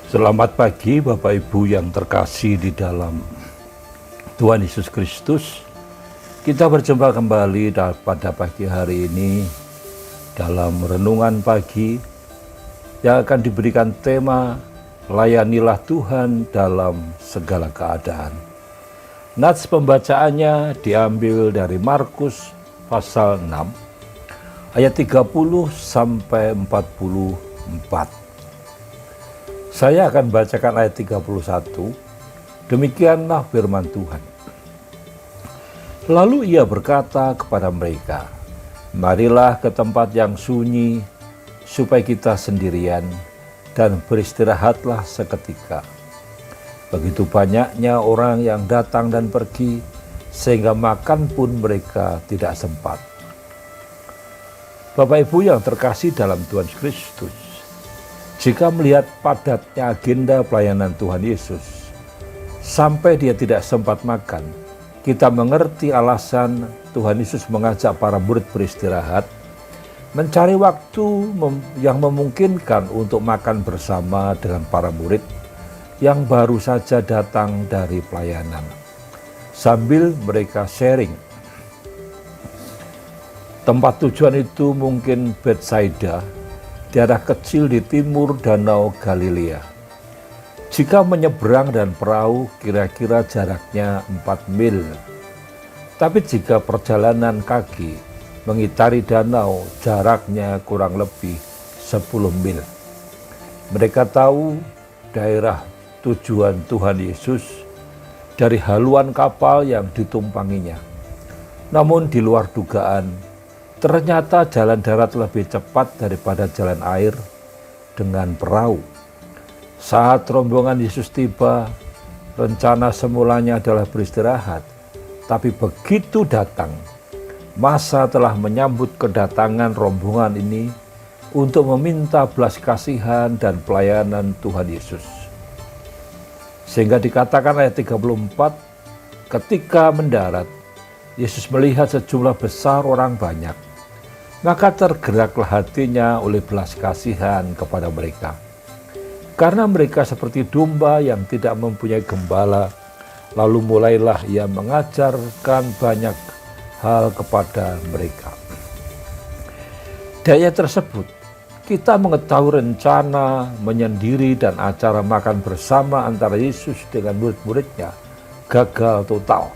Selamat pagi Bapak Ibu yang terkasih di dalam Tuhan Yesus Kristus. Kita berjumpa kembali pada pagi hari ini dalam renungan pagi yang akan diberikan tema Layanilah Tuhan dalam segala keadaan. Nats pembacaannya diambil dari Markus pasal 6 ayat 30 sampai 44. Saya akan bacakan ayat 31, demikianlah firman Tuhan. Lalu ia berkata kepada mereka, marilah ke tempat yang sunyi, supaya kita sendirian, dan beristirahatlah seketika. Begitu banyaknya orang yang datang dan pergi, sehingga makan pun mereka tidak sempat. Bapak Ibu yang terkasih dalam Tuhan Kristus, jika melihat padatnya agenda pelayanan Tuhan Yesus, sampai dia tidak sempat makan, kita mengerti alasan Tuhan Yesus mengajak para murid beristirahat, mencari waktu yang memungkinkan untuk makan bersama dengan para murid yang baru saja datang dari pelayanan, sambil mereka sharing. Tempat tujuan itu mungkin Betsaida, daerah kecil di timur Danau Galilea. Jika menyeberang dan perahu kira-kira jaraknya 4 mil. Tapi jika perjalanan kaki mengitari danau jaraknya kurang lebih 10 mil. Mereka tahu daerah tujuan Tuhan Yesus dari haluan kapal yang ditumpanginya. Namun di luar dugaan, ternyata jalan darat lebih cepat daripada jalan air dengan perahu. Saat rombongan Yesus tiba, rencana semulanya adalah beristirahat. Tapi begitu datang, masa telah menyambut kedatangan rombongan ini untuk meminta belas kasihan dan pelayanan Tuhan Yesus. Sehingga dikatakan ayat 34, ketika mendarat, Yesus melihat sejumlah besar orang banyak. Maka tergeraklah hatinya oleh belas kasihan kepada mereka. Karena mereka seperti domba yang tidak mempunyai gembala, lalu mulailah ia mengajarkan banyak hal kepada mereka. Dari ayat tersebut, kita mengetahui rencana menyendiri dan acara makan bersama antara Yesus dengan murid-muridnya gagal total.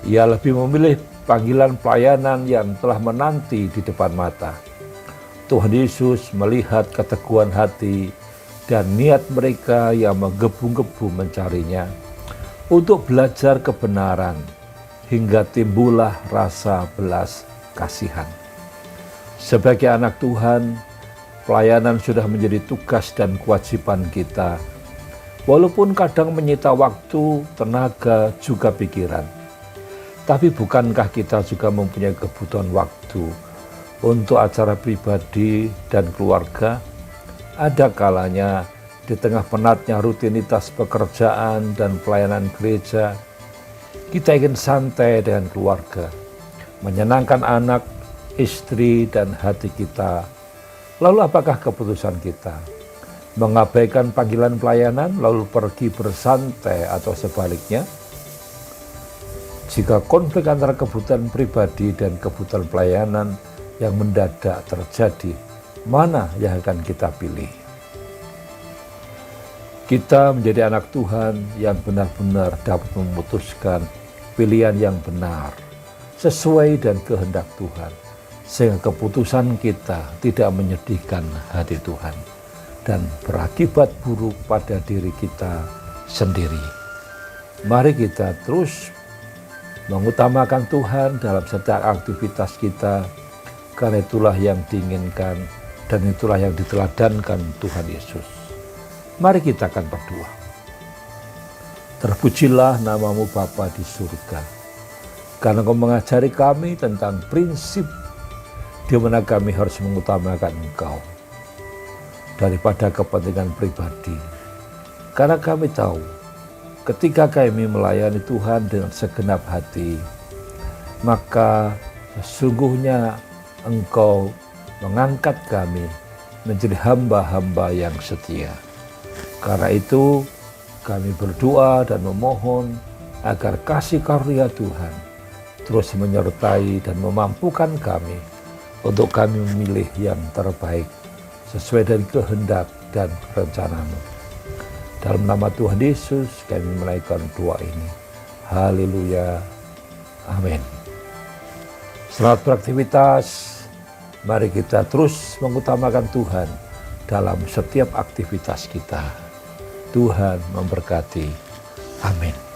Ia lebih memilih panggilan pelayanan yang telah menanti di depan mata. Tuhan Yesus melihat keteguhan hati dan niat mereka yang menggebu-gebu mencarinya untuk belajar kebenaran hingga timbullah rasa belas kasihan. Sebagai anak Tuhan, pelayanan sudah menjadi tugas dan kewajiban kita, walaupun kadang menyita waktu, tenaga, juga pikiran. Tapi bukankah kita juga mempunyai kebutuhan waktu untuk acara pribadi dan keluarga? Ada kalanya di tengah penatnya rutinitas pekerjaan dan pelayanan gereja, kita ingin santai dengan keluarga, menyenangkan anak, istri, dan hati kita. Lalu apakah keputusan kita? Mengabaikan panggilan pelayanan lalu pergi bersantai atau sebaliknya? Jika konflik antara kebutuhan pribadi dan kebutuhan pelayanan yang mendadak terjadi, mana yang akan kita pilih? Kita menjadi anak Tuhan yang benar-benar dapat memutuskan pilihan yang benar, sesuai dan kehendak Tuhan, sehingga keputusan kita tidak menyedihkan hati Tuhan dan berakibat buruk pada diri kita sendiri. Mari kita terus mengutamakan Tuhan dalam setiap aktivitas kita, karena itulah yang diinginkan dan itulah yang diteladankan Tuhan Yesus. Mari kita akan berdoa. Terpujilah namamu Bapa di surga, karena Engkau mengajari kami tentang prinsip di mana kami harus mengutamakan Engkau daripada kepentingan pribadi. Karena kami tahu ketika kami melayani Tuhan dengan segenap hati, maka sesungguhnya Engkau mengangkat kami menjadi hamba-hamba yang setia. Karena itu kami berdoa dan memohon agar kasih karunia Tuhan terus menyertai dan memampukan kami untuk kami memilih yang terbaik sesuai dengan kehendak dan rencana-Mu. Dalam nama Tuhan Yesus kami menaikkan doa ini. Haleluya. Amin. Selamat beraktivitas. Mari kita terus mengutamakan Tuhan dalam setiap aktivitas kita. Tuhan memberkati. Amin.